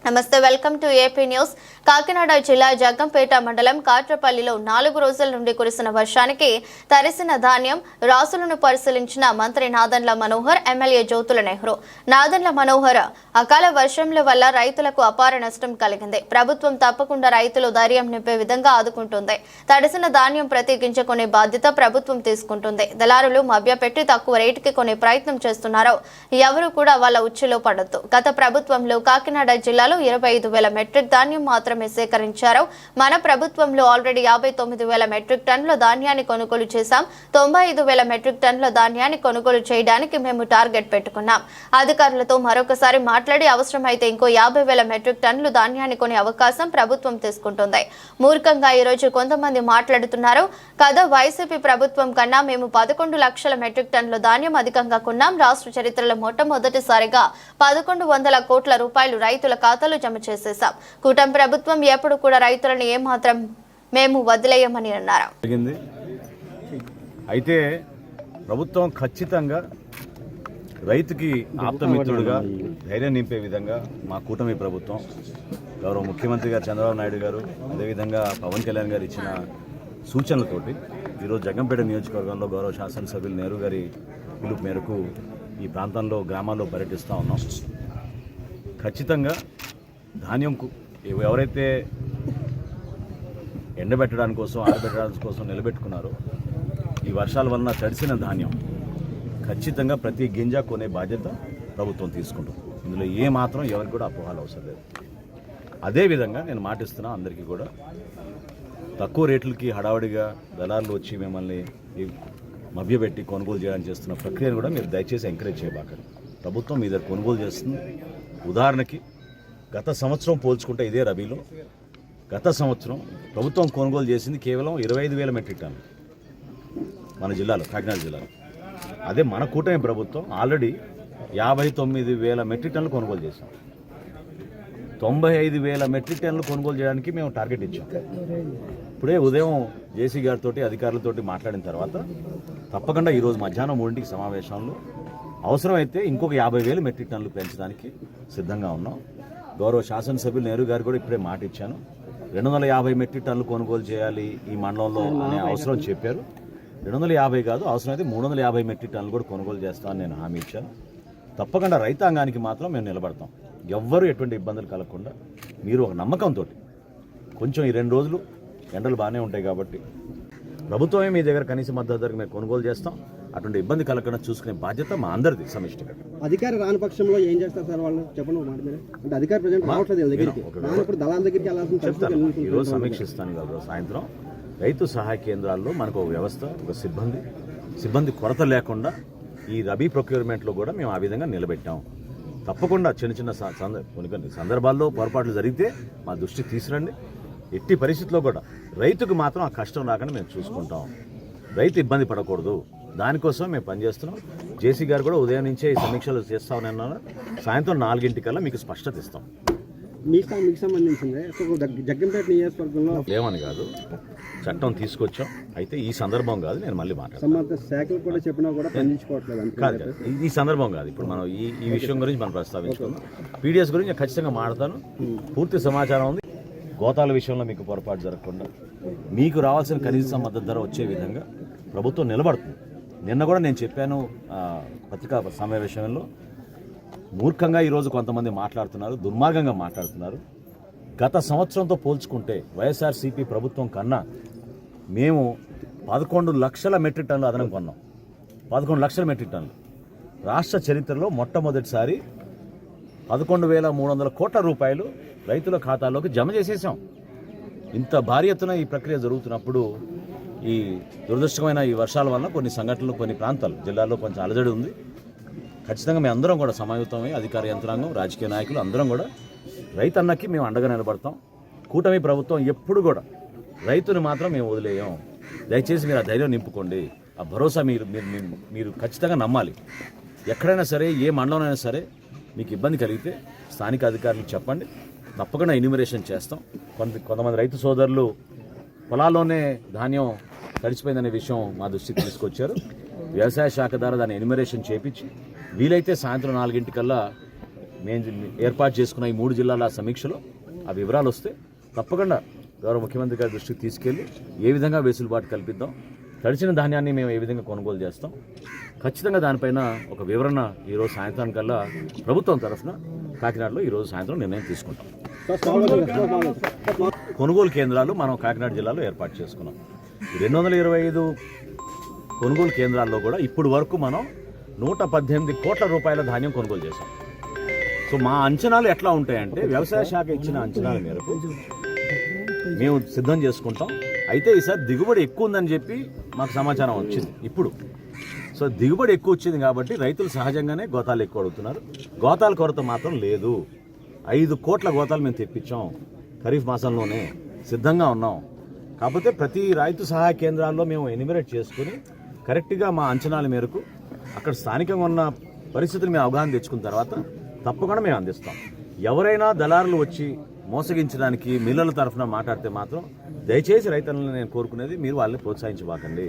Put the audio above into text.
నమస్తే, welcome to AP news. Kakinada జిల్లా జగ్గంపేట మండలం కాట్రపల్లిలో 4 రోజుల నుండి కురిసిన వర్షానికి తడిసిన ధాన్యం రాసులను పరిశీలించిన మంత్రి నాదెండ్ల మనోహర్, ఎమ్మెల్యే జ్యోతుల నెహ్రూ. నాదెండ్ల మనోహర్, అకాల వర్షంల వల్ల రైతులకు అపార నష్టం కలిగింది. ప్రభుత్వం తప్పకుండా రైతులు ధైర్యం నింపే విధంగా ఆదుకుంటుంది. తడిసిన ధాన్యం ప్రతి గింజ కొనే బాధ్యత ప్రభుత్వం తీసుకుంటుంది. దళారులు మభ్యపెట్టి తక్కువ రేటుకి కొనే ప్రయత్నం చేస్తున్నారు. ఎవరు కూడా వాళ్ళ ఉచ్చులో పడొద్దు. గత ప్రభుత్వంలో కాకినాడ జిల్లాలో 25,000 మెట్రిక్ ధాన్యం మాత్రమే సేకరించారు. మన ప్రభుత్వంలో ఆల్రెడీ 59,000 మెట్రిక్ టన్నుల ధాన్యాన్ని కొనుగోలు చేశాం. 95,000 మెట్రిక్ టన్నుల ధాన్యాన్ని కొనుగోలు చేయడానికి మేము టార్గెట్ పెట్టుకున్నాం. అధికారులతో మరొకసారి మాట్లాడి అవసరమైతే ఇంకో 50,000 మెట్రిక్ టన్నులు ధాన్యాన్ని కొనే అవకాశం ప్రభుత్వం తీసుకుంటుంది. మూర్ఖంగా ఈరోజు కొంతమంది మాట్లాడుతున్నారు కదా, వైసీపీ ప్రభుత్వం కన్నా మేము 11 లక్షల మెట్రిక్ టన్నుల ధాన్యం అధికంగా కొన్నాం. రాష్ట్ర చరిత్రలో మొట్టమొదటిసారిగా 1,100 కోట్ల రూపాయలు రైతుల ఖాతాలో జమ చేసేశాం. కూటమి ప్రభుత్వం ఎప్పుడు కూడా రైతులను ఏమాత్రం మేము వదిలేయమని అన్నారు. అయితే ప్రభుత్వం ఖచ్చితంగా రైతుకి ఆప్తమిత్రుడుగా ధైర్యం నింపే విధంగా మా కూటమి ప్రభుత్వం, గౌరవ ముఖ్యమంత్రి గారు చంద్రబాబు నాయుడు గారు, అదేవిధంగా పవన్ కళ్యాణ్ గారు ఇచ్చిన సూచనలతోటి ఈరోజు జగ్గంపేట నియోజకవర్గంలో గౌరవ శాసనసభ్యులు నెహ్రూ గారి పిలుపు మేరకు ఈ ప్రాంతంలో గ్రామాల్లో పర్యటిస్తూ ఉన్నాం. ఖచ్చితంగా ధాన్యంకు ఎవరైతే ఎండబెట్టడానికి కోసం, ఆరబెట్టడానికి కోసం నిలబెట్టుకున్నారో ఈ వర్షాల వలన తడిసిన ధాన్యం ఖచ్చితంగా ప్రతి గింజ కొనే బాధ్యత ప్రభుత్వం తీసుకుంటుంది. ఇందులో మాత్రం ఎవరికి కూడా అపోహలు అవసరం లేదు. అదేవిధంగా నేను మాటిస్తున్నా అందరికీ కూడా, తక్కువ రేట్లకి హడావుడిగా దళారులు వచ్చి మిమ్మల్ని మభ్యపెట్టి కొనుగోలు చేయడానికి చేస్తున్న ప్రక్రియను కూడా మీరు దయచేసి ఎంకరేజ్ చేయబాకండి. ప్రభుత్వం మీ దగ్గర కొనుగోలు చేస్తుంది. ఉదాహరణకి గత సంవత్సరం పోల్చుకుంటే ఇదే రబీలో గత సంవత్సరం ప్రభుత్వం కొనుగోలు చేసింది కేవలం 25,000 మెట్రిక్ టన్నులు మన జిల్లాలో, కాకినాడ జిల్లాలో. అదే మన కూటమి ప్రభుత్వం ఆల్రెడీ 59,000 మెట్రిక్ టన్నులు కొనుగోలు చేశాం. 95,000 మెట్రిక్ టన్నులు కొనుగోలు చేయడానికి మేము టార్గెట్ ఇచ్చాం. ఇప్పుడే ఉదయం జేసీ గారితో అధికారులతో మాట్లాడిన తర్వాత తప్పకుండా ఈరోజు మధ్యాహ్నం 3ంటికి సమావేశంలో అవసరమైతే ఇంకొక 50,000 మెట్రిక్ టన్నులు పెంచడానికి సిద్ధంగా ఉన్నాం. గౌరవ శాసనసభ్యులు నెహ్రూ గారు కూడా ఇప్పుడే మాట ఇచ్చాను. 250 మెట్రిక్ టన్నులు కొనుగోలు చేయాలి ఈ మండలంలో అనే అవసరం చెప్పారు. 250 కాదు, అవసరమైతే 350 మెట్రిక్ టన్నులు కూడా కొనుగోలు చేస్తామని నేను హామీ ఇచ్చాను. తప్పకుండా రైతాంగానికి మాత్రం మేము నిలబడతాం. ఎవ్వరూ ఎటువంటి ఇబ్బందులు కలగకుండా మీరు ఒక నమ్మకంతో కొంచెం ఈ 2 రోజులు ఎండలు బాగానే ఉంటాయి కాబట్టి ప్రభుత్వమే మీ దగ్గర కనీస మద్దతు ధరకు మేము కొనుగోలు చేస్తాం. అటువంటి ఇబ్బంది కలగకుండా చూసుకునే బాధ్యత మా అందరిది సమిష్టిగా. అధికారి రాని పక్షంలో ఏం చేస్తారు సార్ వాళ్ళు? చెప్పండి మాట మీద. అంటే అధికారి ప్రజెంట్ రావట్లేదు దగ్గరికి, దళాల దగ్గరికి చెప్తాను. ఈరోజు సమీక్షిస్తాను కదా సాయంత్రం. రైతు సహాయ కేంద్రాల్లో మనకు ఒక వ్యవస్థ, ఒక సిబ్బంది కొరత లేకుండా ఈ రబీ ప్రొక్యూర్మెంట్లో కూడా మేము ఆ విధంగా నిలబెట్టాం. తప్పకుండా చిన్న కొన్ని సందర్భాల్లో పొరపాట్లు జరిగితే మా దృష్టికి తీసుకురండి. ఎట్టి పరిస్థితుల్లో కూడా రైతుకు మాత్రం ఆ కష్టం రాకుండా మేము చూసుకుంటాం. రైతు ఇబ్బంది పడకూడదు, దానికోసం మేము పనిచేస్తున్నాం. జేసీ గారు కూడా ఉదయం నుంచే ఈ సమీక్షలు చేస్తామని అన్నారు. సాయంత్రం 4ంటికల్లా మీకు స్పష్టత ఇస్తాం. మీకు సంబంధించింది జగ్గంపేట నియోజకవర్గంలో ఏమని కాదు, చట్టం తీసుకొచ్చాం. అయితే ఈ సందర్భం కాదు, నేను మళ్ళీ మాట్లాడతాను. శాఖలు కూడా చెప్పినా కూడా పనిచేసుకోవట్లేదు కాదు, ఈ సందర్భం కాదు. ఇప్పుడు మనం ఈ విషయం గురించి మనం ప్రస్తావించుకుందాం. పీడిఎస్ గురించి నేను ఖచ్చితంగా మాట్లాడతాను. పూర్తి సమాచారం ఉంది. గోతాల విషయంలో మీకు పొరపాటు జరగకుండా మీకు రావాల్సిన కనీస మద్దతు ధర వచ్చే విధంగా ప్రభుత్వం నిలబడుతుంది. నిన్న కూడా నేను చెప్పాను పత్రికా సమావేశంలో, మూర్ఖంగా ఈరోజు కొంతమంది మాట్లాడుతున్నారు, దుర్మార్గంగా మాట్లాడుతున్నారు. గత సంవత్సరంతో పోల్చుకుంటే వైఎస్ఆర్సీపీ ప్రభుత్వం కన్నా మేము 11 లక్షల మెట్రిక్ టన్నులు అదనం కొన్నాం. 11 లక్షల మెట్రిక్ టన్నులు. రాష్ట్ర చరిత్రలో మొట్టమొదటిసారి 11,300 కోట్ల రూపాయలు రైతుల ఖాతాల్లోకి జమ చేసేసాం. ఇంత భారీ ఎత్తున ఈ ప్రక్రియ జరుగుతున్నప్పుడు ఈ దురదృష్టమైన ఈ వర్షాల వల్ల కొన్ని సంఘటనలు, కొన్ని ప్రాంతాలు జిల్లాలో కొంచెం అలజడి ఉంది. ఖచ్చితంగా మేము అందరం కూడా సమాయుతమై, అధికార యంత్రాంగం, రాజకీయ నాయకులు అందరం కూడా రైతన్నకి మేము అండగా నిలబడతాం. కూటమి ప్రభుత్వం ఎప్పుడు కూడా రైతుని మాత్రం మేము వదిలేయం. దయచేసి మీరు ఆ ధైర్యం నింపుకోండి. ఆ భరోసా మీరు ఖచ్చితంగా నమ్మాలి. ఎక్కడైనా సరే, ఏ మండలంలో సరే మీకు ఇబ్బంది కలిగితే స్థానిక అధికారులకు చెప్పండి. తప్పకుండా ఎన్యూమరేషన్ చేస్తాం. కొంతమంది రైతు సోదరులు పొలాల్లోనే ధాన్యం తడిచిపోయిందనే విషయం మా దృష్టికి తీసుకొచ్చారు. వ్యవసాయ శాఖ ద్వారా దాన్ని ఎన్యూమరేషన్ చేయించి వీలైతే సాయంత్రం 4ంటికల్లా మేము ఏర్పాటు చేసుకున్న ఈ 3 జిల్లాల సమీక్షలో ఆ వివరాలు వస్తే తప్పకుండా గౌరవ ముఖ్యమంత్రి గారి దృష్టికి తీసుకెళ్లి ఏ విధంగా వెసులుబాటు కల్పిద్దాం, తడిచిన ధాన్యాన్ని మేము ఏ విధంగా కొనుగోలు చేస్తాం, ఖచ్చితంగా దానిపైన ఒక వివరణ ఈరోజు సాయంత్రానికల్లా ప్రభుత్వం తరఫున కాకినాడలో ఈరోజు సాయంత్రం నిర్ణయం తీసుకుంటాం. కొనుగోలు కేంద్రాలు మనం కాకినాడ జిల్లాలో ఏర్పాటు చేసుకున్నాం. 225 కొనుగోలు కేంద్రాల్లో కూడా ఇప్పుడు వరకు మనం 118 కోట్ల రూపాయల ధాన్యం కొనుగోలు చేశాం. సో మా అంచనాలు ఎట్లా ఉంటాయంటే వ్యవసాయ శాఖ ఇచ్చిన అంచనాల మేరకు మేము సిద్ధం చేసుకుంటాం. అయితే ఈసారి దిగుబడి ఎక్కువ ఉందని చెప్పి మాకు సమాచారం వచ్చింది ఇప్పుడు. సో దిగుబడి ఎక్కువ వచ్చింది కాబట్టి రైతులు సహజంగానే గోతాలు ఎక్కువ అడుగుతున్నారు. గోతాల కొరత మాత్రం లేదు. 5 కోట్ల గోతాలు మేము తెప్పించాం. ఖరీఫ్ మాసంలోనే సిద్ధంగా ఉన్నాం. కాకపోతే ప్రతి రైతు సహాయ కేంద్రాల్లో మేము ఎనిమిరేట్ చేసుకుని కరెక్ట్గా మా అంచనాల మేరకు అక్కడ స్థానికంగా ఉన్న పరిస్థితులు మేము అవగాహన తెచ్చుకున్న తర్వాత తప్పకుండా మేము అందిస్తాం. ఎవరైనా దళారులు వచ్చి మోసగించడానికి మిల్లల తరఫున మాట్లాడితే మాత్రం దయచేసి రైతులను నేను కోరుకునేది మీరు వాళ్ళని ప్రోత్సహించబాకండి.